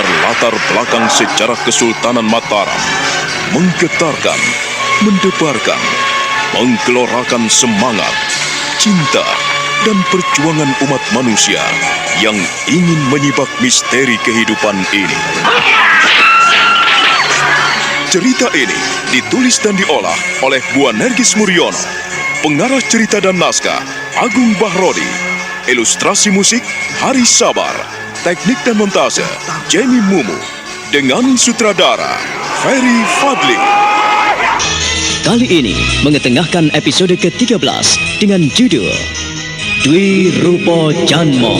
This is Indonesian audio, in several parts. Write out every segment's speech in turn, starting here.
berlatar belakang sejarah Kesultanan Mataram, menggetarkan, mendebarkan, menggelorakan semangat, cinta, dan perjuangan umat manusia yang ingin menyibak misteri kehidupan ini. Cerita ini ditulis dan diolah oleh Bu Nergis Muriono, pengarah cerita dan naskah Agung Bahrodi, ilustrasi musik Haris Sabar, teknik dan montase Jamie Mumu, dengan sutradara Ferry Fadli. Kali ini mengetengahkan episode ke-13 dengan judul Dwi Rupa Janma.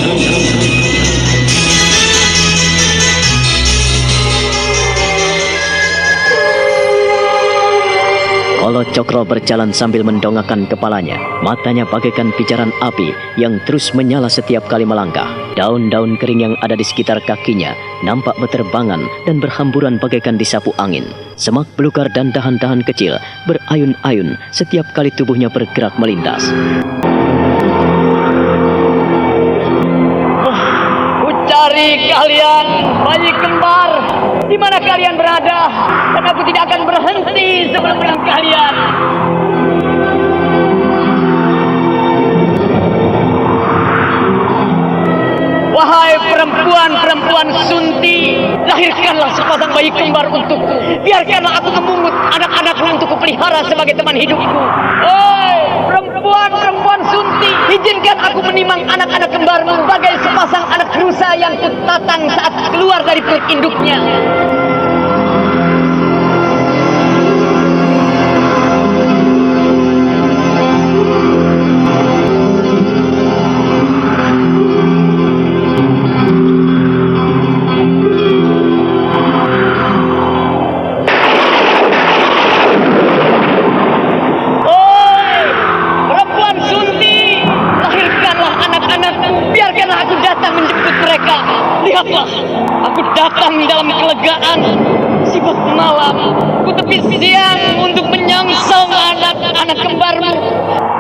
Kolo Cokro berjalan sambil mendongakkan kepalanya. Matanya bagaikan pijaran api yang terus menyala setiap kali melangkah. Daun-daun kering yang ada di sekitar kakinya nampak beterbangan dan berhamburan bagaikan disapu angin. Semak belukar dan dahan-dahan kecil berayun-ayun setiap kali tubuhnya bergerak melintas. Cari kalian, bayi kembar, di mana kalian berada? Dan aku tidak akan berhenti sebelum melihat kalian. Wahai perempuan-perempuan Sunti, lahirkanlah sepasang bayi kembar untukku. Biarkanlah aku memungut anak-anakku untuk kupelihara sebagai teman hidupku. Hei, perempuan-perempuan Sunti, izinkan aku menimang anak-anak kembarmu sebagai sepasang anak rusa yang kutatang saat keluar dari perut induknya. Lihatlah, aku datang dalam kelegaan, sibuk malam, ku tepi siang untuk menyongsong anak-anak kembarmu.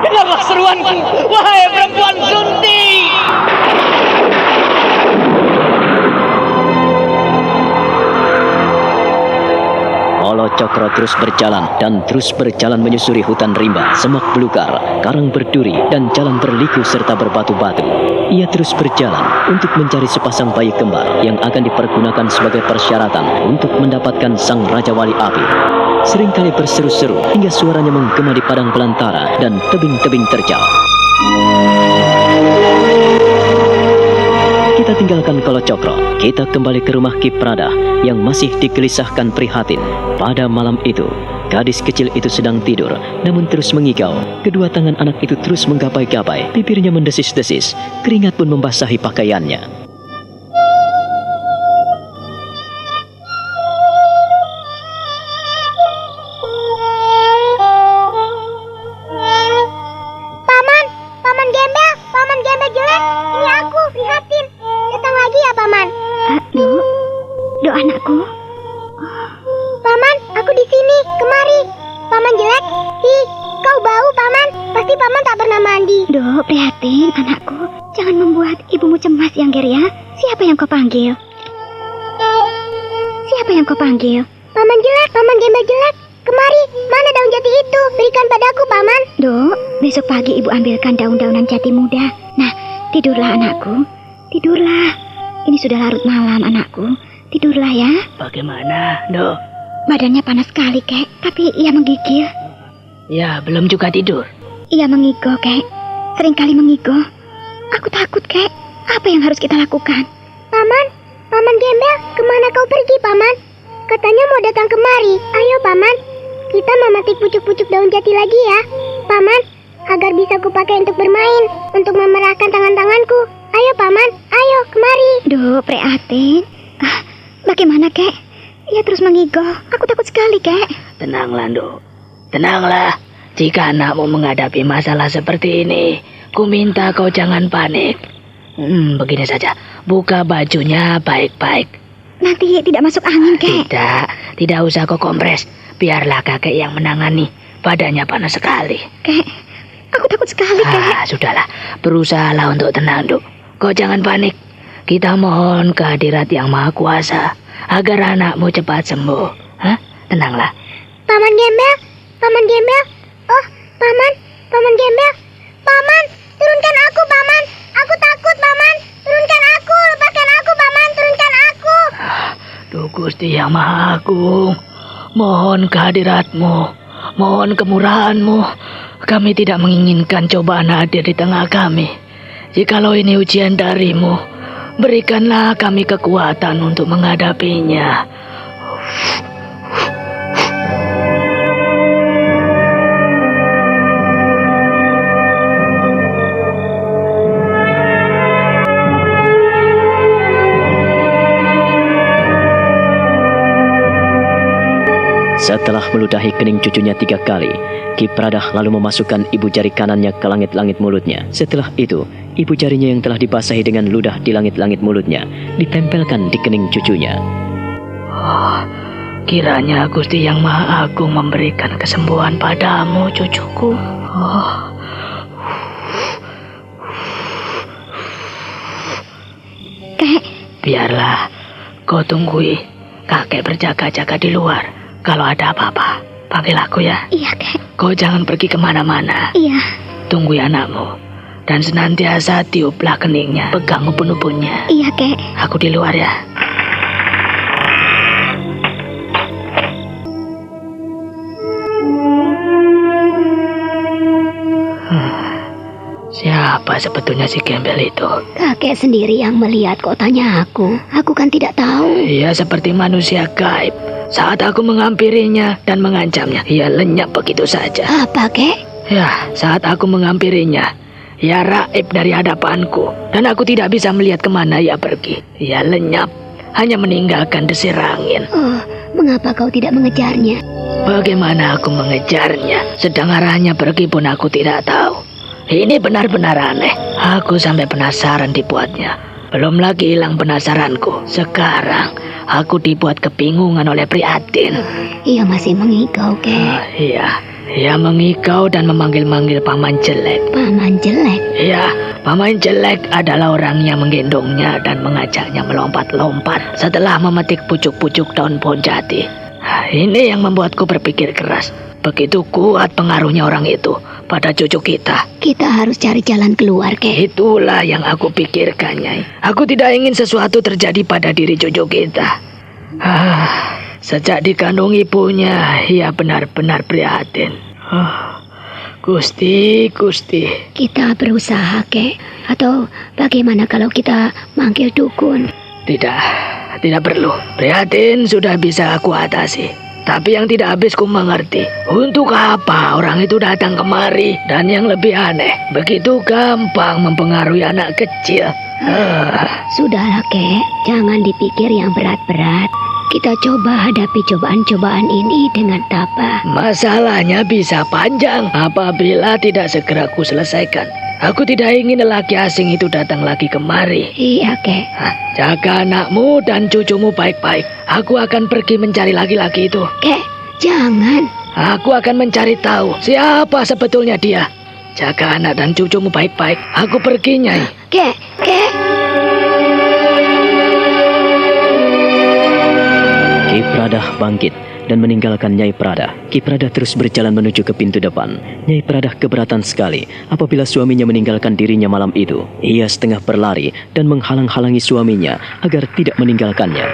Dengarlah seruanku, wahai perempuan Sunti. Kolo Cokro terus berjalan dan terus berjalan menyusuri hutan rimba, semak belukar, karang berduri, dan jalan berliku serta berbatu-batu. Ia terus berjalan untuk mencari sepasang bayi kembar yang akan dipergunakan sebagai persyaratan untuk mendapatkan sang Raja Wali Api. Seringkali berseru-seru hingga suaranya menggema di padang belantara dan tebing-tebing terjal. Kita tinggalkan Kolo Cokro, kita kembali ke rumah Ki Prada yang masih digelisahkan prihatin. Pada malam itu, gadis kecil itu sedang tidur, namun terus mengigau. Kedua tangan anak itu terus menggapai-gapai, bibirnya mendesis-desis, keringat pun membasahi pakaiannya. Paman gembel jelek, ini aku, prihatin. Datang lagi ya, Paman? Do anakku. Paman, aku di sini, kemari. Paman jelek, kau bau, Paman. Pasti Paman tak pernah mandi. Do, prihatin, anakku. Jangan membuat ibumu cemas, Yang Geria. Siapa yang kau panggil? Paman jelek, Paman gembel jelek. Kemari, mana daun jati itu? Berikan padaku, Paman. Do, besok pagi ibu ambilkan daun-daunan jati muda. Nah, tidurlah anakku. Tidurlah. Ini sudah larut malam, anakku. Tidurlah ya. Bagaimana, Do? Badannya panas sekali, Kek. Tapi ia menggigil. Ya, belum juga tidur. Ia mengigo, Kek. Seringkali mengigo. Aku takut, Kek. Apa yang harus kita lakukan? Paman gembel, kemana kau pergi, Paman? Katanya mau datang kemari. Ayo, Paman. Kita memetik pucuk-pucuk daun jati lagi ya, Paman. Agar bisa kupakai untuk bermain, untuk memerahkan tangan-tanganku. Ayo, Paman. Ayo, kemari. Do, prihatin. Bagaimana, Kek? Ia terus mengigo. Aku takut sekali, Kek. Tenanglah, Do. Tenanglah. Jika anakmu menghadapi masalah seperti ini, ku minta kau jangan panik. Begini saja. Buka bajunya baik-baik. Nanti tidak masuk angin, Kek. Tidak usah kau kompres. Biarlah kakek yang menangani. Badannya panas sekali. Kek, aku takut sekali, Kek. Sudahlah. Berusahalah untuk tenang, Do. Kau jangan panik. kita mohon kehadirat Yang Maha Kuasa agar anakmu cepat sembuh. Hah? Tenanglah. Paman Gembel, Paman Gembel. Oh, Paman Gembel. Paman, turunkan aku, Paman. Aku takut, Paman. Turunkan aku, lepaskan aku, Paman. Turunkan aku. Duh Gusti Yang Maha Agung, mohon kehadiratmu, mohon kemurahanmu. Kami tidak menginginkan cobaan hadir di tengah kami. Jikalau ini ujian darimu, berikanlah kami kekuatan untuk menghadapinya. Setelah meludahi kening cucunya 3 kali, Ki Pradah lalu memasukkan ibu jari kanannya ke langit-langit mulutnya. Setelah itu, ibu jarinya yang telah dibasahi dengan ludah di langit-langit mulutnya ditempelkan di kening cucunya. Oh, kiranya Gusti Yang Maha Agung memberikan kesembuhan padamu, cucuku. Oh. Kek, Biarlah, kau tunggui. Kakek berjaga-jaga di luar. Kalau ada apa-apa, panggil aku ya. iya Kek, Kau jangan pergi kemana-mana. iya. Tunggui anakmu. Dan senantiasa tiuplah keningnya. Pegang upun-upunnya. Iya Kek. Aku di luar ya. Siapa sebetulnya si Gembel itu? Kakek sendiri yang melihat, kok tanya aku. Aku kan tidak tahu. Ia seperti manusia gaib. Saat aku menghampirinya dan mengancamnya, ia lenyap begitu saja. Apa Kek? Ya, saat aku menghampirinya, ia raib dari hadapanku. Dan aku tidak bisa melihat kemana ia pergi. Ia lenyap, hanya meninggalkan desir angin. Oh, mengapa kau tidak mengejarnya? Bagaimana aku mengejarnya? Sedang arahnya pergi pun aku tidak tahu. Ini benar-benar aneh. Aku sampai penasaran dibuatnya. Belum lagi hilang penasaranku. Sekarang aku dibuat kebingungan oleh Prihatin. Ia masih mengigau, Kek. Iya, ia mengigau dan memanggil-manggil Paman Jelek. Paman Jelek? Iya, Paman Jelek adalah orang yang menggendongnya dan mengajaknya melompat-lompat setelah memetik pucuk-pucuk daun pohon jati. Ini yang membuatku berpikir keras. Begitu kuat pengaruhnya orang itu pada cucu kita. Kita harus cari jalan keluar, Kek. Itulah yang aku pikirkan, Nyai. Aku tidak ingin sesuatu terjadi pada diri cucu kita. Sejak dikandung ibunya, ia benar-benar prihatin. Gusti. Kita berusaha, Kek. Atau bagaimana kalau kita manggil dukun? Tidak perlu. Prihatin sudah bisa aku atasi. Tapi yang tidak habis ku mengerti, untuk apa orang itu datang kemari, dan yang lebih aneh, begitu gampang mempengaruhi anak kecil. Sudahlah, Kek, jangan dipikir yang berat-berat. Kita coba hadapi cobaan-cobaan ini dengan tabah. Masalahnya bisa panjang apabila tidak segera ku selesaikan. Aku tidak ingin lelaki asing itu datang lagi kemari. Iya, Kek. Jaga anakmu dan cucumu baik-baik. Aku akan pergi mencari laki-laki itu. Kek, jangan. Aku akan mencari tahu siapa sebetulnya dia. Jaga anak dan cucumu baik-baik. Aku pergi, Nyai. Kek. Ki Pradah bangkit dan meninggalkan Nyai Pradah. Ki Pradah terus berjalan menuju ke pintu depan. Nyai Pradah keberatan sekali apabila suaminya meninggalkan dirinya malam itu. Ia setengah berlari dan menghalang-halangi suaminya agar tidak meninggalkannya.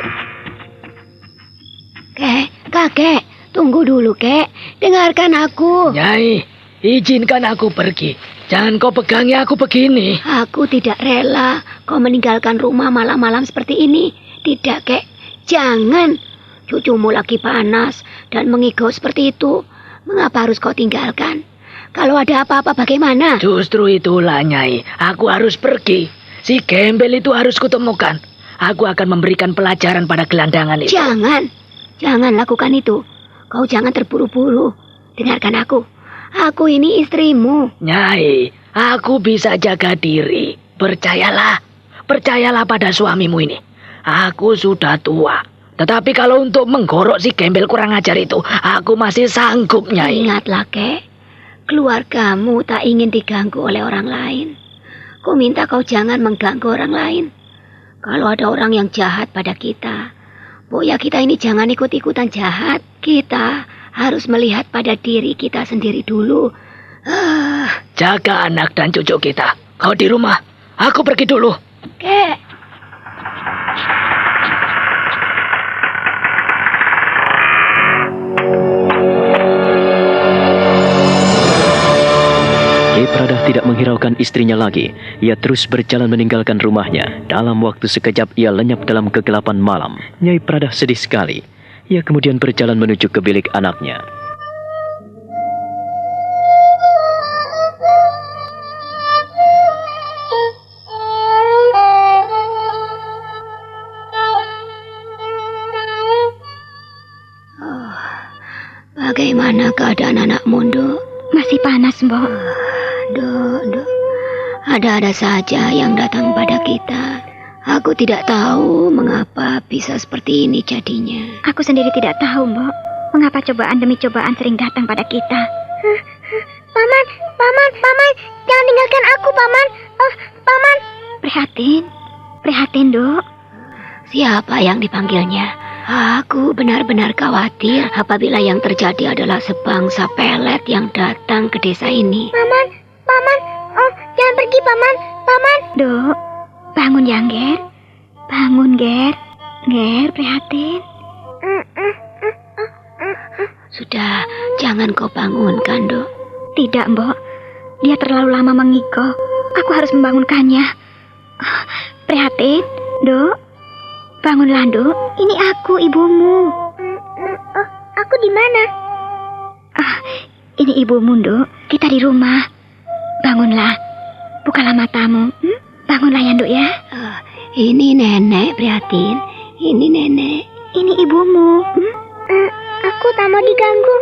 Kakek, tunggu dulu, Kek. Dengarkan aku. Nyai, izinkan aku pergi. Jangan kau pegangi aku begini. Aku tidak rela kau meninggalkan rumah malam-malam seperti ini. Tidak, Kek. Jangan. Cucumu lagi panas dan mengigau seperti itu. Mengapa harus kau tinggalkan? Kalau ada apa-apa bagaimana? Justru itulah, Nyai. Aku harus pergi. Si Gembel itu harus kutemukan. Aku akan memberikan pelajaran pada gelandangan itu. Jangan lakukan itu. Kau jangan terburu-buru. Dengarkan aku. Aku ini istrimu. Nyai, aku bisa jaga diri. Percayalah pada suamimu ini. Aku sudah tua. Tetapi kalau untuk menggorok si Gembel kurang ajar itu, aku masih sanggup, Nyai. Ingatlah, Kek. Keluargamu tak ingin diganggu oleh orang lain. Ku minta kau jangan mengganggu orang lain. kalau ada orang yang jahat pada kita, pokoknya kita ini jangan ikut-ikutan jahat. Kita harus melihat pada diri kita sendiri dulu. Jaga anak dan cucu kita. Kau di rumah, aku pergi dulu. Kek. Ki Pradah tidak menghiraukan istrinya lagi. Ia terus berjalan meninggalkan rumahnya. Dalam waktu sekejap ia lenyap dalam kegelapan malam. Nyai Pradah sedih sekali. Ia kemudian berjalan menuju ke bilik anaknya. Bagaimana keadaan anakmu, Nduk? Masih panas, Mbok. Nduk. Ada-ada saja yang datang pada kita. Aku tidak tahu mengapa bisa seperti ini jadinya. Aku sendiri tidak tahu, Mbok. Mengapa cobaan demi cobaan sering datang pada kita. Paman. Jangan tinggalkan aku, Paman. Paman. Prihatin, Nduk. Siapa yang dipanggilnya? Aku benar-benar khawatir apabila yang terjadi adalah sebangsa pelet yang datang ke desa ini. Paman. Oh, jangan pergi, Paman. Duk, bangun ya, Ger. Bangun, Ger. Ger, prihatin. Sudah, jangan kau bangunkan, Duk. Tidak, Mbok. Dia terlalu lama mengigau. Aku harus membangunkannya. Prihatin, Duk. Bangunlah, Duk. Ini aku, ibumu. Oh, aku di mana? Ini ibumu, Duk. Kita di rumah. Bangunlah. Bukalah matamu. Bangunlah ya, Duk ya. Ini nenek, Prihatin. Ini nenek. Ini ibumu. Aku tak mau diganggu.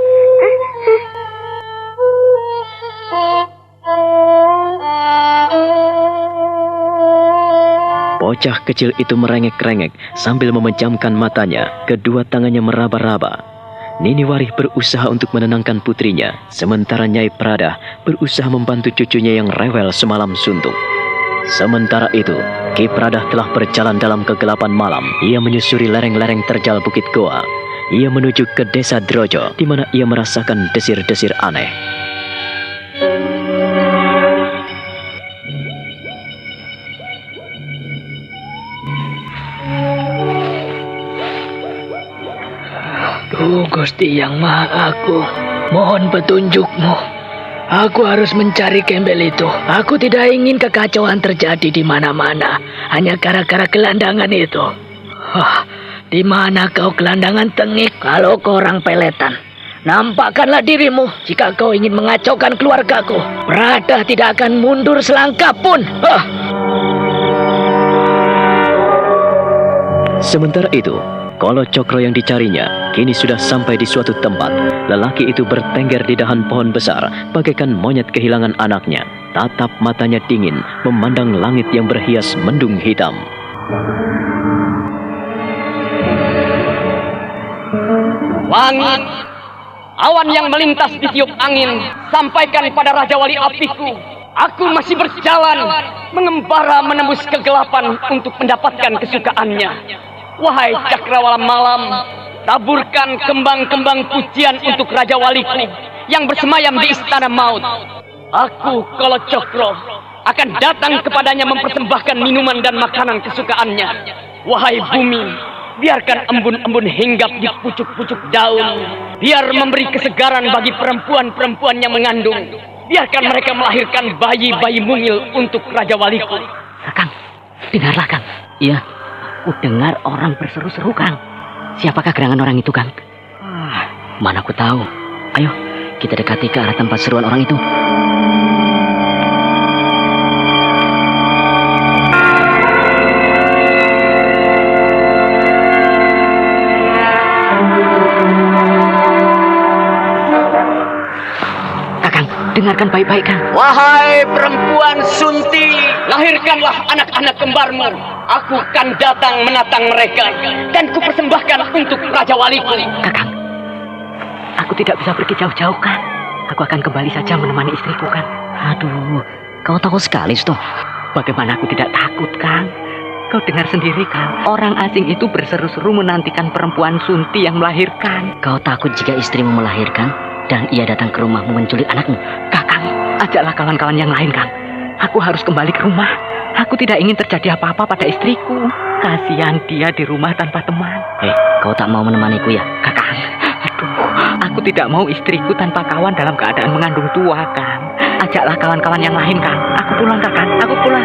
Bocah kecil itu merengek-rengek sambil memejamkan matanya. Kedua tangannya meraba-raba. Nini Warih berusaha untuk menenangkan putrinya, sementara Nyai Pradah berusaha membantu cucunya yang rewel semalam suntuk. Sementara itu, Ki Pradah telah berjalan dalam kegelapan malam. Ia menyusuri lereng-lereng terjal Bukit Goa. Ia menuju ke desa Drojo, di mana ia merasakan desir-desir aneh. Gusti Yang Maha Agung, mohon petunjukmu. Aku harus mencari gembel itu. Aku tidak ingin kekacauan terjadi di mana-mana, hanya gara-gara gelandangan itu. Di mana kau gelandangan tengik? Kalau kau orang peletan, nampakkanlah dirimu jika kau ingin mengacaukan keluargaku. Pradah tidak akan mundur selangkah pun. Sementara itu, Kolo Cokro yang dicarinya kini sudah sampai di suatu tempat. Lelaki itu bertengger di dahan pohon besar, bagaikan monyet kehilangan anaknya. Tatap matanya dingin, memandang langit yang berhias mendung hitam. Langit, awan yang melintas ditiup angin, sampaikan pada Raja Wali Apiku. Aku masih berjalan, mengembara menembus kegelapan untuk mendapatkan kesukaannya. Wahai cakrawala malam, taburkan kembang-kembang pujian untuk Raja Waliku yang bersemayam di istana maut. Aku, Kolo Cokro, akan datang kepadanya mempersembahkan minuman dan makanan kesukaannya. Wahai bumi, biarkan embun-embun hinggap di pucuk-pucuk daun. Biar memberi kesegaran bagi perempuan-perempuan yang mengandung. Biarkan mereka melahirkan bayi-bayi mungil untuk Raja Waliku. Kang, dengarlah Kang. Iya, aku dengar orang berseru-seru Kang. Siapakah gerangan orang itu Kang? Mana aku tahu. Ayo, kita dekati ke arah tempat seruan orang itu. Dengarkan baik-baik, Kang. Wahai perempuan Sunti, lahirkanlah anak-anak kembarmu. Aku akan datang menatang mereka dan kupersembahkan untuk Raja Waliku. Kakang, aku tidak bisa pergi jauh-jauh, Kang. Aku akan kembali saja menemani istriku, Kang. Aduh, kau tahu sekali, Stoh. Bagaimana aku tidak takut, Kang? Kau dengar sendiri kan, orang asing itu berseru-seru menantikan perempuan Sunti yang melahirkan. Kau takut jika istrimu melahirkan dan ia datang ke rumahmu menculik anakmu? Kakang, ajaklah kawan-kawan yang lain, Kang. Aku harus kembali ke rumah. Aku tidak ingin terjadi apa-apa pada istriku. Kasihan dia di rumah tanpa teman. Kau tak mau menemaniku ya? Kakang, aduh, aku tidak mau istriku tanpa kawan dalam keadaan mengandung tua, Kang. Ajaklah kawan-kawan yang lain, Kang. Aku pulang, Kakang. Aku pulang.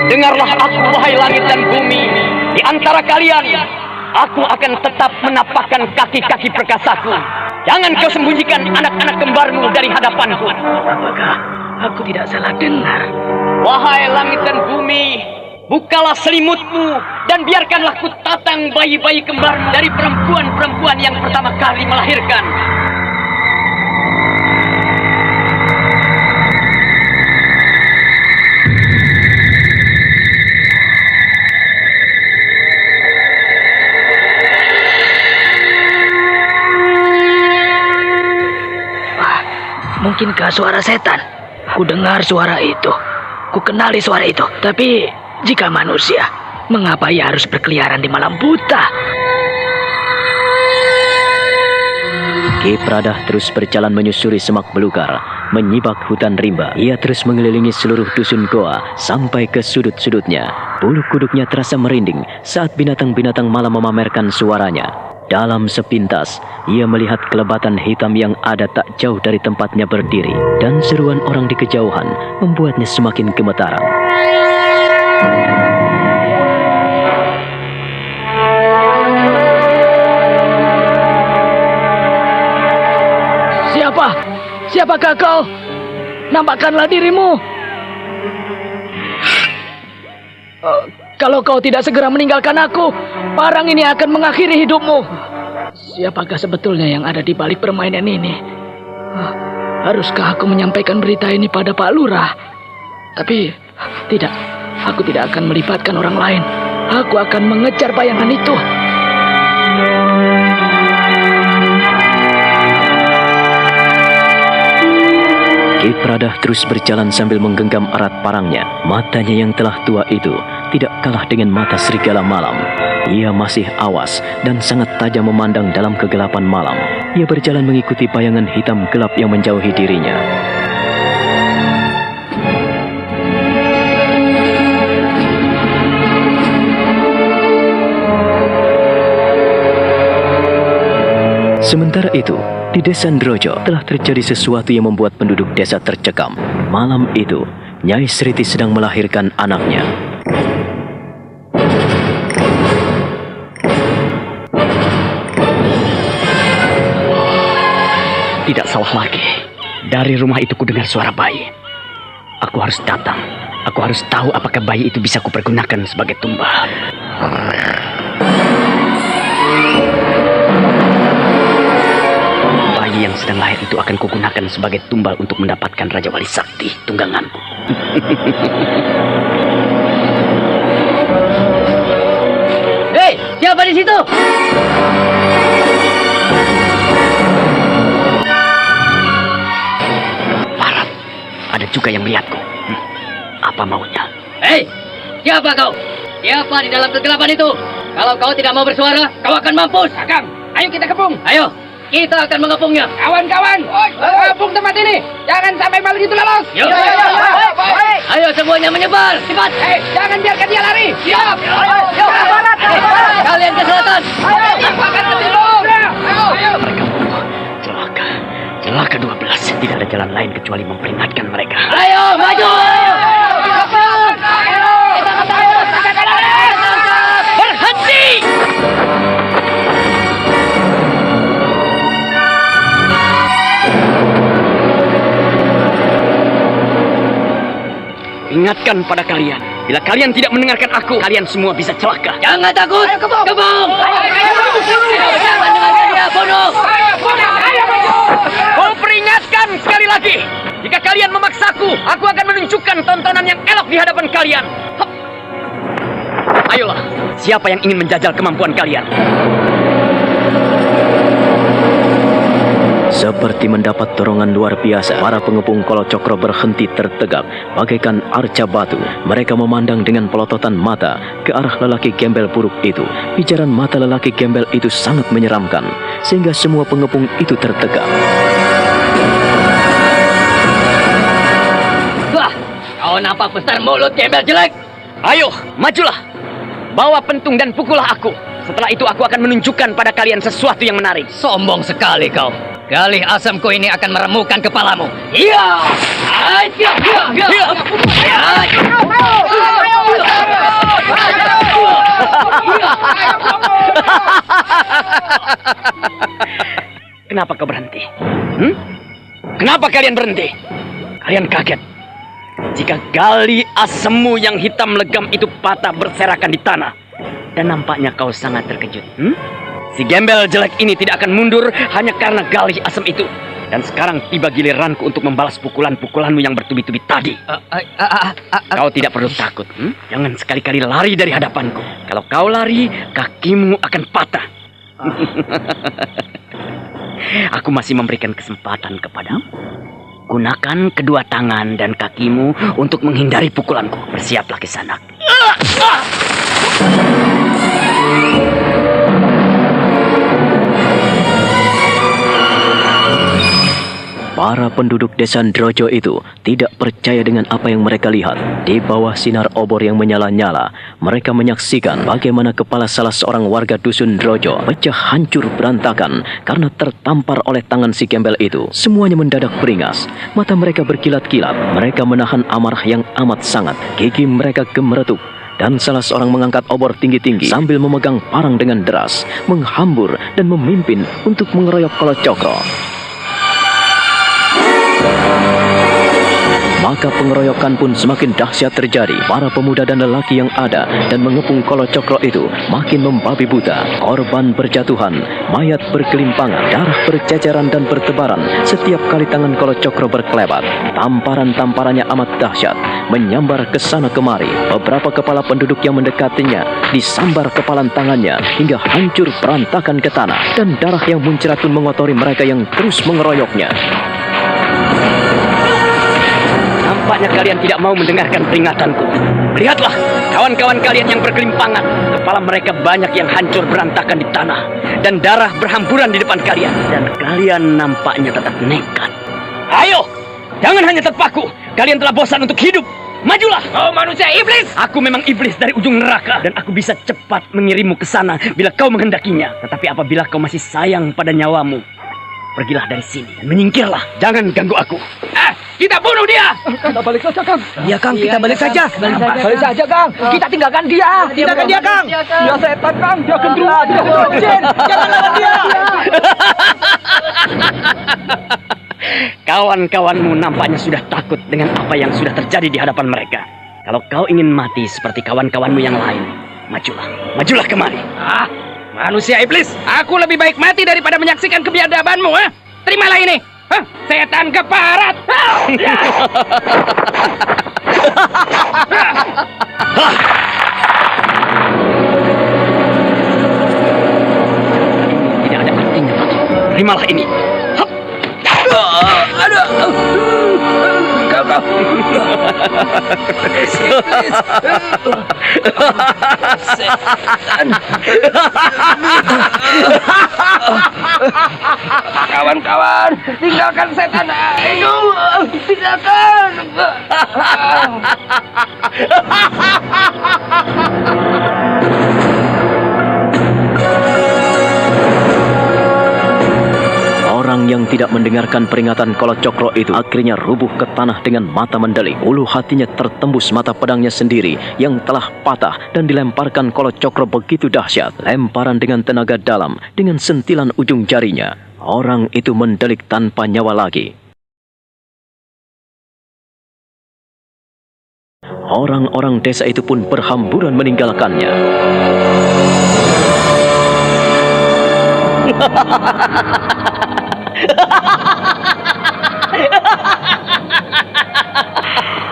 Dengarlah aku, wahai langit dan bumi. Di antara kalian, aku akan tetap menapakkan kaki-kaki perkasaku. Jangan kau sembunyikan anak-anak kembarmu dari hadapanku. Apakah aku tidak salah dengar? Wahai langit dan bumi, bukalah selimutmu dan biarkanlah ku tatang bayi-bayi kembarmu dari perempuan-perempuan yang pertama kali melahirkan. Mungkinkah suara setan? Ku dengar suara itu. Ku kenali suara itu. Tapi jika manusia, mengapa ia harus berkeliaran di malam buta? Ki Pradah terus berjalan menyusuri semak belukar, menyibak hutan rimba. Ia terus mengelilingi seluruh dusun goa sampai ke sudut-sudutnya. Bulu kuduknya terasa merinding saat binatang-binatang malam memamerkan suaranya. Dalam sepintas, ia melihat kelebatan hitam yang ada tak jauh dari tempatnya berdiri, dan seruan orang di kejauhan membuatnya semakin gemetaran. Siapa? Siapakah kau? Nampakkanlah dirimu. Kalau kau tidak segera meninggalkan aku, parang ini akan mengakhiri hidupmu. Siapakah sebetulnya yang ada di balik permainan ini? Haruskah aku menyampaikan berita ini pada Pak Lurah? Tapi tidak, aku tidak akan melibatkan orang lain. Aku akan mengejar bayangan itu. Ki Pradah terus berjalan sambil menggenggam erat parangnya. Matanya yang telah tua itu tidak kalah dengan mata serigala malam. Ia masih awas dan sangat tajam memandang dalam kegelapan malam. Ia berjalan mengikuti bayangan hitam gelap yang menjauhi dirinya. Sementara itu, di desa Ndrojo telah terjadi sesuatu yang membuat penduduk desa tercekam. Malam itu, Nyai Sriti sedang melahirkan anaknya. Tidak salah lagi. Dari rumah itu kudengar suara bayi. Aku harus datang. Aku harus tahu apakah bayi itu bisa kupergunakan sebagai tumbal. Bayi yang sedang lahir itu akan kugunakan sebagai tumbal untuk mendapatkan Raja Wali Sakti tungganganku. Hei, siapa di situ? Parat, ada juga yang melihatku. Apa maunya? Hei, siapa kau? Siapa di dalam kegelapan itu? Kalau kau tidak mau bersuara, kau akan mampus. Akang, ayo kita kepung. Ayo, kita akan mengepungnya. Kawan-kawan, mengepung tempat ini. Jangan sampai maling itu lolos. Yuk. Ayo semuanya menyebar. Cepat. Jangan biarkan dia lari. Siap. Kalian ke selatan. Akan ke timur. Mereka membunuh. Celaka 12. Tidak ada jalan lain kecuali memperingatkan mereka. Ayo, maju. Berhenti. Ingatkan pada kalian, bila kalian tidak mendengarkan aku, kalian semua bisa celaka. Jangan takut. Kebong. Jangan dengarkan dia, bunuh. Kau peringatkan sekali lagi. Jika kalian memaksaku, aku akan menunjukkan tontonan yang elok di hadapan kalian. Hop. Ayolah, siapa yang ingin menjajal kemampuan kalian? Seperti mendapat dorongan luar biasa, para pengepung Kolocokro berhenti tertegak bagaikan arca batu. Mereka memandang dengan pelototan mata ke arah lelaki gembel buruk itu. Pijaran mata lelaki gembel itu sangat menyeramkan, sehingga semua pengepung itu tertegak. Wah, kau nampak besar mulut gembel jelek. Ayo, majulah. Bawa pentung dan pukullah aku. Setelah itu aku akan menunjukkan pada kalian sesuatu yang menarik. Sombong sekali kau. Galih asamku ini akan meremukan kepalamu. Iya! Kenapa kau berhenti? Kenapa kalian berhenti? Kalian kaget jika galih asemmu yang hitam legam itu patah berserakan di tanah. Dan nampaknya kau sangat terkejut. Si gembel jelek ini tidak akan mundur hanya karena galih asem itu. Dan sekarang tiba giliranku untuk membalas pukulan-pukulanmu yang bertubi-tubi tadi. Kau tidak perlu takut. Jangan sekali-kali lari dari hadapanku. Kalau kau lari, kakimu akan patah. Aku masih memberikan kesempatan kepadamu. Gunakan kedua tangan dan kakimu untuk menghindari pukulanku. Bersiaplah Kisanak. Para penduduk desa Ndrojo itu tidak percaya dengan apa yang mereka lihat. Di bawah sinar obor yang menyala-nyala, mereka menyaksikan bagaimana kepala salah seorang warga dusun Ndrojo pecah hancur berantakan karena tertampar oleh tangan si gembel itu. Semuanya mendadak beringas, mata mereka berkilat-kilat. Mereka menahan amarah yang amat sangat. Gigi mereka gemeretuk. Dan salah seorang mengangkat obor tinggi-tinggi sambil memegang parang dengan deras, menghambur dan memimpin untuk mengeroyok Kolocokro. Maka pengeroyokan pun semakin dahsyat terjadi. Para pemuda dan lelaki yang ada dan mengepung Kolocokro itu makin membabi buta. Korban berjatuhan, mayat bergelimpangan, darah berceceran dan bertebaran setiap kali tangan Kolocokro berkelebat. Tamparan-tamparannya amat dahsyat, menyambar ke sana kemari. Beberapa kepala penduduk yang mendekatinya disambar kepalan tangannya hingga hancur berantakan ke tanah. Dan darah yang muncrat pun mengotori mereka yang terus mengeroyoknya. Nampaknya kalian tidak mau mendengarkan peringatanku. Lihatlah, kawan-kawan kalian yang bergelimpangan. Kepala mereka banyak yang hancur berantakan di tanah. Dan darah berhamburan di depan kalian. Dan kalian nampaknya tetap nekat. Ayo, jangan hanya terpaku. Kalian telah bosan untuk hidup. Majulah! Oh manusia iblis! Aku memang iblis dari ujung neraka. Dan aku bisa cepat mengirimmu ke sana bila kau menghendakinya. Tetapi apabila kau masih sayang pada nyawamu, pergilah dari sini dan menyingkirlah. Jangan ganggu aku. Kita bunuh dia! Kita balik saja, Kang. Iya, Kang, kita balik saja. Balik saja, Kang. Kita tinggalkan dia. Tinggalkan dia, Kang. Dia setan, Kang. Dia gendruwo. Jangan lawan dia. Kawan-kawanmu nampaknya sudah takut dengan apa yang sudah terjadi di hadapan mereka. Kalau kau ingin mati seperti kawan-kawanmu yang lain, majulah. Majulah kemari. Manusia iblis, aku lebih baik mati daripada menyaksikan kebiadabanmu. Terimalah ini. Setan keparat. Tidak ada artinya lagi. Terimalah ini. Kawan-kawan, tinggalkan setan itu. Tinggalkan. Orang yang tidak mendengarkan peringatan Kolocokro itu akhirnya rubuh ke tanah dengan mata mendelik. Ulu hatinya tertembus mata pedangnya sendiri yang telah patah dan dilemparkan Kolocokro begitu dahsyat. Lemparan dengan tenaga dalam dengan sentilan ujung jarinya. Orang itu mendelik tanpa nyawa lagi. Orang-orang desa itu pun berhamburan meninggalkannya.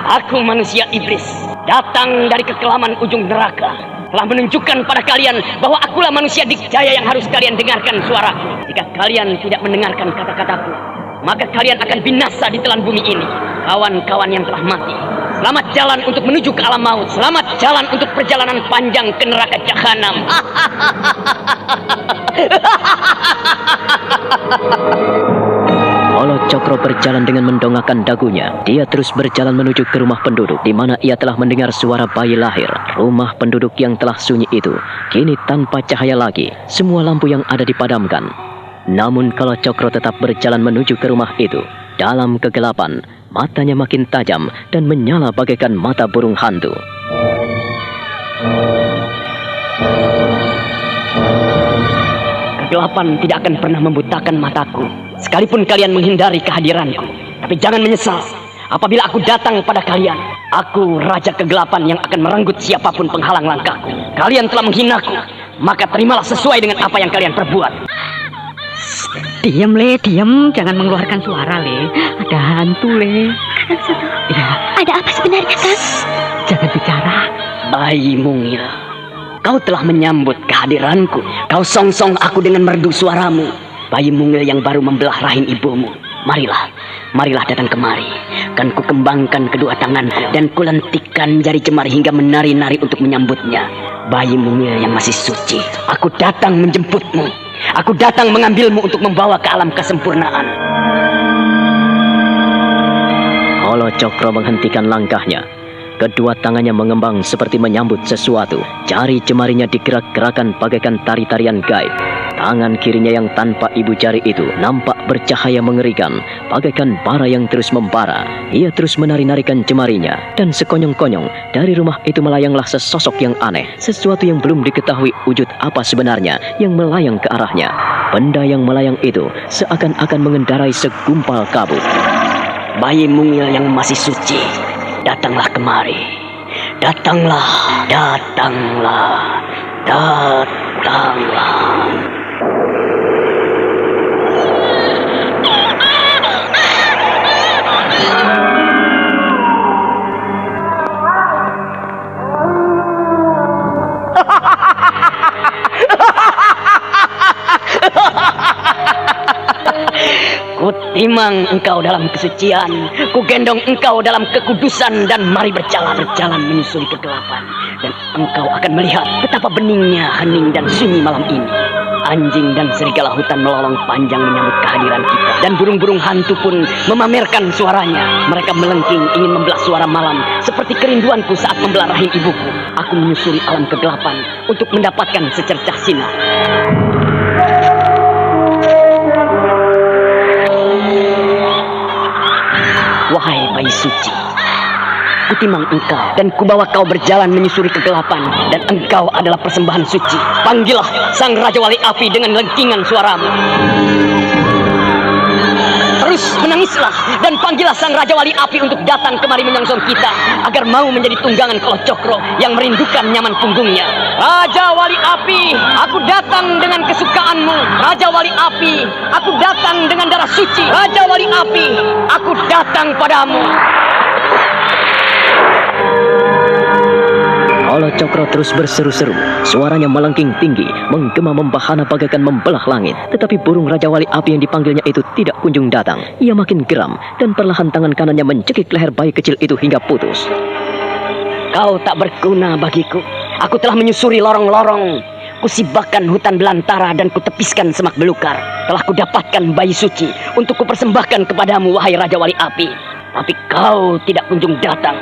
Aku manusia iblis. datang dari kekelaman ujung neraka, telah menunjukkan pada kalian bahwa akulah manusia dikjaya yang harus kalian dengarkan suaraku. Jika kalian tidak mendengarkan kata-kataku, maka kalian akan binasa di telan bumi ini. Kawan-kawan yang telah mati, selamat jalan untuk menuju ke alam maut. Selamat jalan untuk perjalanan panjang ke neraka jahanam. Olo Cokro berjalan dengan mendongakkan dagunya. Dia terus berjalan menuju ke rumah penduduk, di mana ia telah mendengar suara bayi lahir. Rumah penduduk yang telah sunyi itu kini tanpa cahaya lagi. Semua lampu yang ada dipadamkan. Namun kalau Cokro tetap berjalan menuju ke rumah itu, dalam kegelapan, matanya makin tajam dan menyala bagaikan mata burung hantu. Kegelapan tidak akan pernah membutakan mataku, sekalipun kalian menghindari kehadiranku. Tapi jangan menyesal apabila aku datang pada kalian. Aku Raja Kegelapan yang akan merenggut siapapun penghalang langkahku. Kalian telah menghinaku, maka terimalah sesuai dengan apa yang kalian perbuat. Diam, Le, diam. Jangan mengeluarkan suara, Le. Ada hantu, Le. Kakang Suto, Ya, ada apa sebenarnya, Kang? jangan bicara. Bayi mungil, kau telah menyambut kehadiranku. Kau songsong aku dengan merdu suaramu. Bayi mungil yang baru membelah rahim ibumu. Marilah datang kemari. Kan ku kembangkan kedua tanganku dan kulentikkan jari jemari hingga menari-nari untuk menyambutnya. Bayi mungil yang masih suci, aku datang menjemputmu. Aku datang mengambilmu untuk membawa ke alam kesempurnaan. Olo Cokro menghentikan langkahnya. Kedua tangannya mengembang seperti menyambut sesuatu. Jari jemarinya digerak-gerakan bagaikan tari-tarian gaib. Tangan kirinya yang tanpa ibu jari itu nampak bercahaya mengerikan, bagaikan bara yang terus membara. Ia terus menari-narikan jemarinya, dan sekonyong-konyong dari rumah itu melayanglah sesosok yang aneh. Sesuatu yang belum diketahui wujud apa sebenarnya yang melayang ke arahnya. Benda yang melayang itu seakan-akan mengendarai segumpal kabut. Bayi mungil yang masih suci, datanglah kemari. Datanglah. Kutimang engkau dalam kesucian, kugendong engkau dalam kekudusan, dan mari berjalan menyusuri kegelapan, dan engkau akan melihat betapa beningnya hening dan sunyi malam ini. Anjing dan serigala hutan melolong panjang menyambut kehadiran kita, dan burung-burung hantu pun memamerkan suaranya. Mereka melengking ingin membelah suara malam, seperti kerinduanku saat membelah rahim ibuku. Aku menyusuri alam kegelapan untuk mendapatkan secercah sinar. Wahai bayi suci, kutimang engkau dan kubawa kau berjalan menyusuri kegelapan, dan engkau adalah persembahan suci. Panggillah sang Raja Wali Api dengan lengkingan suaramu. Terus menangislah dan panggillah sang Raja Wali Api untuk datang kemari menyongsong kita, agar mau menjadi tunggangan Olo Cokro yang merindukan nyaman punggungnya. Raja Wali Api, aku datang dengan kesukaanmu. Raja Wali Api, aku datang dengan darah suci. Raja Wali Api, aku datang padamu. Olo Cokro terus berseru-seru. Suaranya melengking tinggi, menggema membahana bagaikan membelah langit. Tetapi burung Raja Wali Api yang dipanggilnya itu tidak kunjung datang. Ia makin geram, dan perlahan tangan kanannya mencekik leher bayi kecil itu hingga putus. Kau tak berguna bagiku. Aku telah menyusuri lorong-lorong, kusibakkan hutan belantara, dan kutepiskan semak belukar. Telah kudapatkan bayi suci untuk kupersembahkan kepadamu, wahai Raja Wali Api. Tapi kau tidak kunjung datang.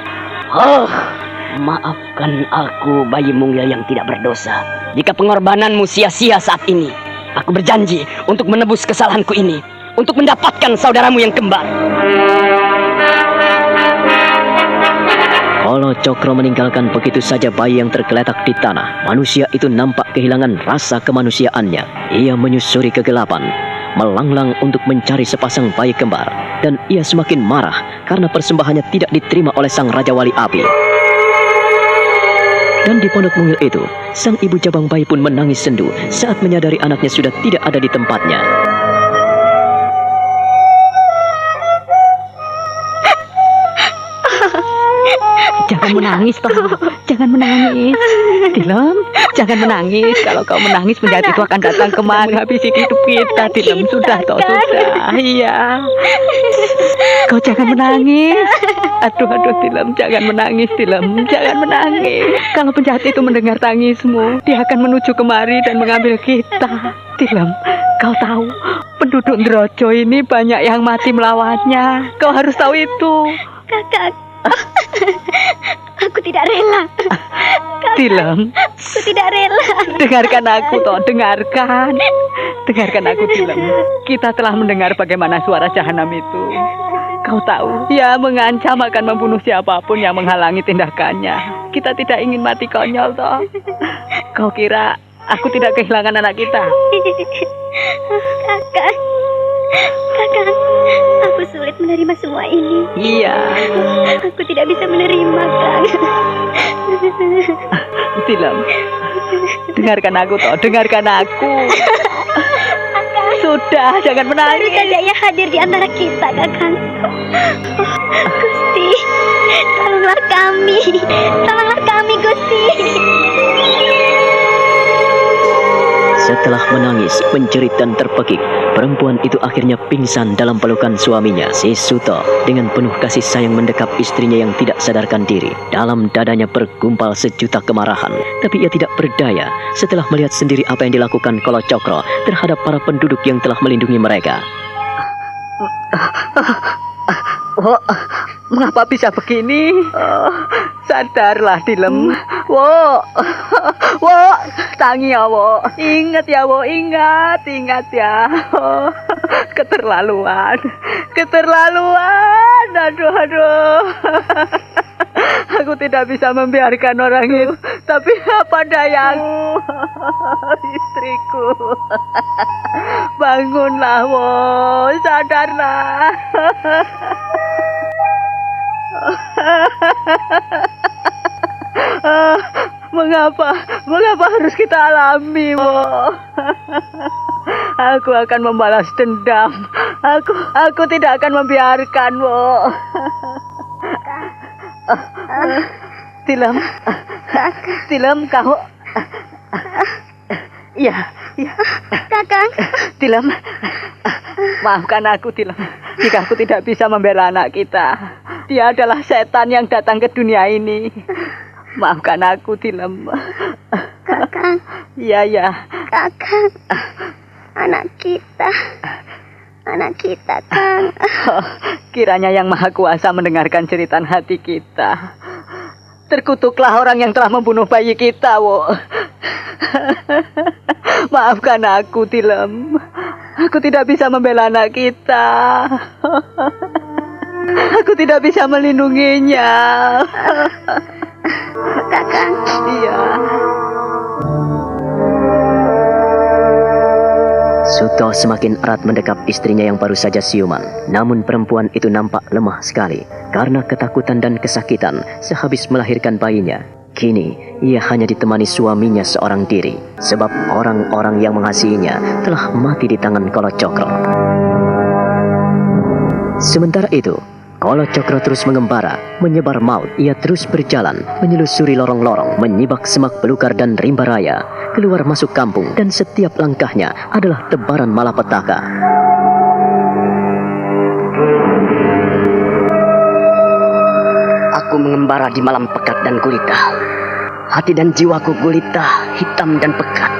Maafkan aku, bayi mungil yang tidak berdosa. Jika pengorbananmu sia-sia saat ini, aku berjanji untuk menebus kesalahanku ini, untuk mendapatkan saudaramu yang kembar. Olo Cokro meninggalkan begitu saja bayi yang tergeletak di tanah. Manusia itu nampak kehilangan rasa kemanusiaannya. Ia menyusuri kegelapan, melanglang untuk mencari sepasang bayi kembar. Dan ia semakin marah karena persembahannya tidak diterima oleh sang Raja Wali Api. Dan di pondok mungil itu, sang ibu jabang bayi pun menangis sendu saat menyadari anaknya sudah tidak ada di tempatnya. Jangan menangis toh. Jangan menangis. Tilem, jangan menangis. Kalau kau menangis penjahat itu akan datang kemari habisi hidup kita. Tilem, sudah toh, sudah. Iya. Kau jangan menangis. Aduh, Tilem, jangan menangis, Tilem. Jangan menangis. Kalau penjahat itu mendengar tangismu, dia akan menuju kemari dan mengambil kita. Tilem, kau tahu, penduduk Ndrojo ini banyak yang mati melawannya. Kau harus tahu itu. Kakak, aku tidak rela. Kakak, Tilem, aku tidak rela. dengarkan aku toh, dengarkan. Dengarkan aku, Tilem. Kita telah mendengar bagaimana suara jahanam itu. Kau tahu, ia mengancam akan membunuh siapapun yang menghalangi tindakannya. Kita tidak ingin mati konyol toh. Kau kira aku tidak kehilangan anak kita? Kakak, aku sulit menerima semua ini. Iya. Aku tidak bisa menerima, Kang. Tilem, dengarkan aku toh, dengarkan aku. Sudah, jangan menangis. Baru saja ia hadir di antara kita, Kakang. Gusti, tolonglah kami, Gusti. Setelah menangis, menjerit dan terpekik, perempuan itu akhirnya pingsan dalam pelukan suaminya. Si Suto dengan penuh kasih sayang mendekap istrinya yang tidak sadarkan diri. Dalam dadanya bergumpal sejuta kemarahan, tapi ia tidak berdaya setelah melihat sendiri apa yang dilakukan Kolo Cokro terhadap para penduduk yang telah melindungi mereka. Oh, mengapa bisa begini? Sadarlah, Tilem. Wo, tangi ya, Wo. Ingat ya, Wo, ingat ya. Oh, keterlaluan. Aduh. Aku tidak bisa membiarkan orang itu. Tapi apa dayaku? Istriku. Bangunlah, Wo. Sadarlah. Mengapa harus kita alami, Wo? Aku akan membalas dendam. Aku tidak akan membiarkan, Wo. Tilem, kau. Iya. Kakang. Tilem, maafkan aku, Tilem. Jika aku tidak bisa membela anak kita. Dia adalah setan yang datang ke dunia ini. Maafkan aku, Tilem. Kakang. Iya. Kakang. Anak kita, Kang. Kiranya Yang Maha Kuasa mendengarkan jeritan hati kita. Terkutuklah orang yang telah membunuh bayi kita, Wo. Maafkan aku, Tilem. Aku tidak bisa membela anak kita. Aku tidak bisa melindunginya. Kakang. Iya. Suto semakin erat mendekap istrinya yang baru saja siuman. Namun perempuan itu nampak lemah sekali karena ketakutan dan kesakitan sehabis melahirkan bayinya. Kini ia hanya ditemani suaminya seorang diri, sebab orang-orang yang mengasihinya telah mati di tangan Kolo Cokro. Sementara itu, Kolo Cokro terus mengembara, menyebar maut. Ia terus berjalan, menyelusuri lorong-lorong, menyibak semak belukar dan rimba raya, keluar masuk kampung, dan setiap langkahnya adalah tebaran malapetaka. Aku mengembara di malam pekat dan gulita. Hati dan jiwaku gulita, hitam dan pekat.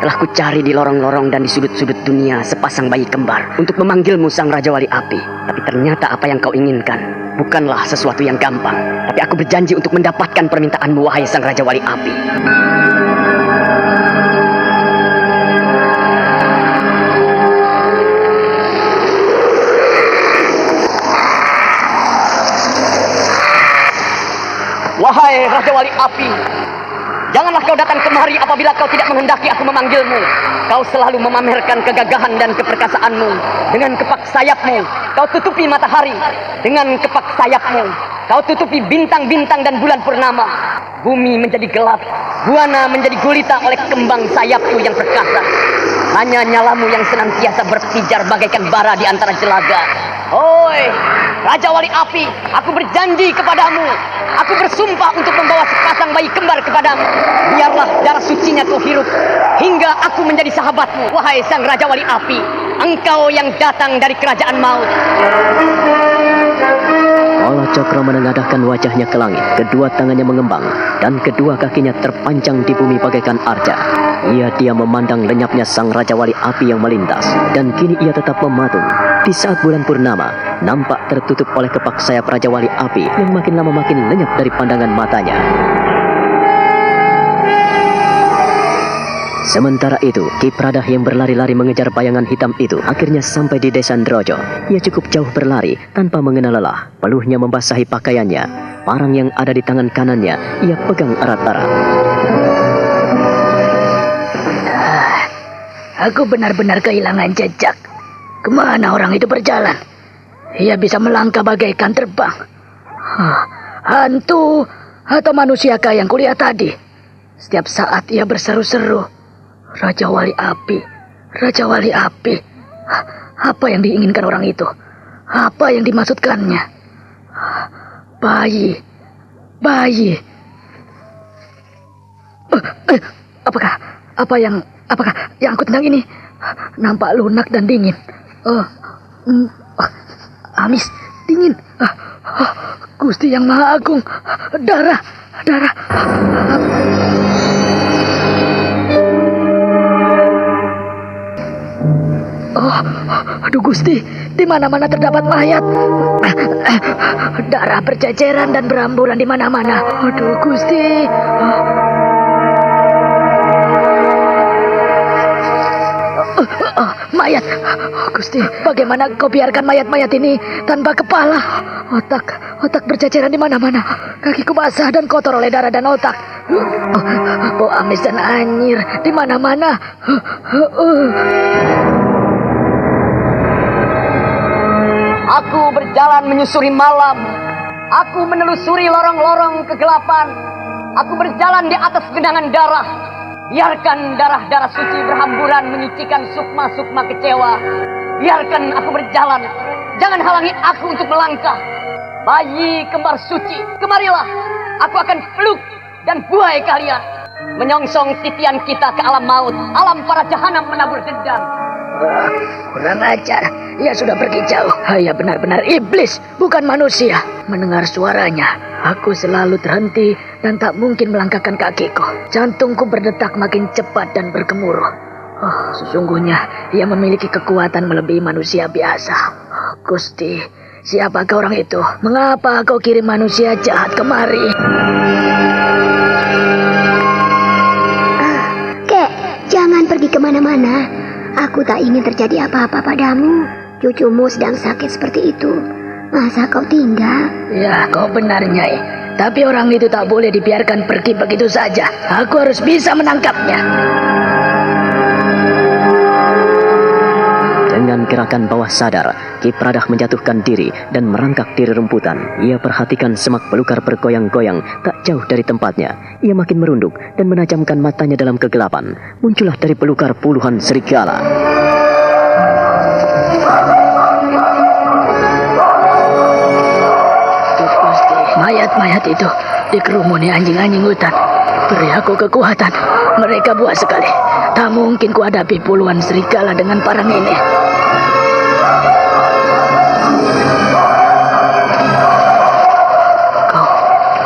Telah kucari di lorong-lorong dan di sudut-sudut dunia sepasang bayi kembar untuk memanggilmu Sang Raja Wali Api. Tapi ternyata apa yang kau inginkan bukanlah sesuatu yang gampang. Tapi aku berjanji untuk mendapatkan permintaanmu, wahai Sang Raja Wali Api. Wahai Raja Wali Api, janganlah kau datang kemari apabila kau tidak menghendaki aku memanggilmu. Kau selalu memamerkan kegagahan dan keperkasaanmu. Dengan kepak sayapmu, kau tutupi matahari. Dengan kepak sayapmu, kau tutupi bintang-bintang dan bulan purnama. Bumi menjadi gelap, buana menjadi gulita oleh kembang sayapmu yang perkasa. Hanya nyalamu yang senantiasa berpijar bagaikan bara di antara jelaga. Hoi, Raja Wali Api, aku berjanji kepadamu. Aku bersumpah untuk membawa sepasang bayi kembar kepadamu. Biarlah darah sucinya kau hirup hingga aku menjadi sahabatmu. Wahai sang Raja Wali Api, engkau yang datang dari kerajaan maut. Bala Cakra menengadahkan wajahnya ke langit, kedua tangannya mengembang, dan kedua kakinya terpanjang di bumi bagaikan arca. Ia diam memandang lenyapnya sang Raja Wali Api yang melintas, dan kini ia tetap mematung. Di saat bulan purnama, nampak tertutup oleh kepak sayap Raja Wali Api yang makin lama makin lenyap dari pandangan matanya. Sementara itu, Ki Pradah yang berlari-lari mengejar bayangan hitam itu akhirnya sampai di desa Ndrojo. Ia cukup jauh berlari tanpa mengenal lelah. Peluhnya membasahi pakaiannya. Parang yang ada di tangan kanannya ia pegang erat-erat. Aku benar-benar kehilangan jejak. Kemana orang itu berjalan? Ia bisa melangkah bagaikan terbang. Hantu atau manusiakah yang kulihat tadi? Setiap saat ia berseru-seru. Raja Wali Api, Raja Wali Api. Apa yang diinginkan orang itu? Apa yang dimaksudkannya? Bayi. Apakah yang aku tendang ini nampak lunak dan dingin? Amis, dingin. Gusti yang Maha Agung, darah. Aduh Gusti, di mana-mana terdapat mayat. Darah berceceran dan beramburan di mana-mana. Aduh Gusti. Mayat. Gusti, bagaimana kau biarkan mayat-mayat ini tanpa kepala? Otak berceceran di mana-mana. Kakiku basah dan kotor oleh darah dan otak. Bau amis dan anyir di mana-mana. Aku berjalan menyusuri malam. Aku menelusuri lorong-lorong kegelapan. Aku berjalan di atas genangan darah. Biarkan darah-darah suci berhamburan menyucikan sukma-sukma kecewa. Biarkan aku berjalan. Jangan halangi aku untuk melangkah. Bayi kembar suci, kemarilah. Aku akan peluk dan buai kalian. Menyongsong titian kita ke alam maut. Alam para jahanam menabur dendam. Kurang ajar, ia sudah pergi jauh. Ia benar-benar iblis, bukan manusia. Mendengar suaranya, aku selalu terhenti dan tak mungkin melangkahkan kakiku. Jantungku berdetak makin cepat dan bergemuruh. Sesungguhnya ia memiliki kekuatan melebihi manusia biasa. Gusti, siapakah orang itu? Mengapa kau kirim manusia jahat kemari? Kek, jangan pergi kemana-mana. Aku tak ingin terjadi apa-apa padamu. Cucumu sedang sakit seperti itu. Masa kau tinggal? Ya, kau benar, Nyai. Tapi orang itu tak boleh dibiarkan pergi begitu saja. Aku harus bisa menangkapnya. Dengan gerakan bawah sadar, Ki Pradah menjatuhkan diri dan merangkak di rerumputan. Ia perhatikan semak belukar bergoyang-goyang tak jauh dari tempatnya. Ia makin merunduk dan menajamkan matanya dalam kegelapan. Muncullah dari belukar puluhan serigala. Gusti, mayat-mayat itu dikerumuni anjing-anjing hutan. Beri aku kekuatan. Mereka buas sekali. Tak mungkin kuhadapi puluhan serigala dengan parang ini.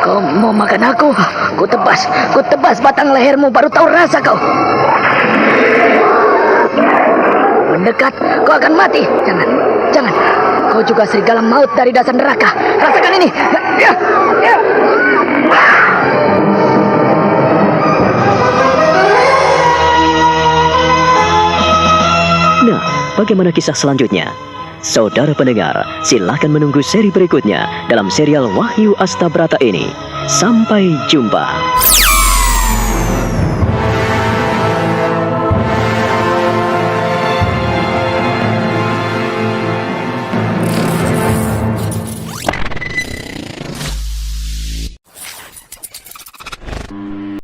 Kau mau makan aku? Ku tebas batang lehermu baru tahu rasa kau. Mendekat, kau akan mati. Jangan. Kau juga serigala maut dari dasar neraka. Rasakan ini. Nah, bagaimana kisah selanjutnya? Saudara pendengar, silakan menunggu seri berikutnya dalam serial Wahyu Astabrata ini. Sampai jumpa.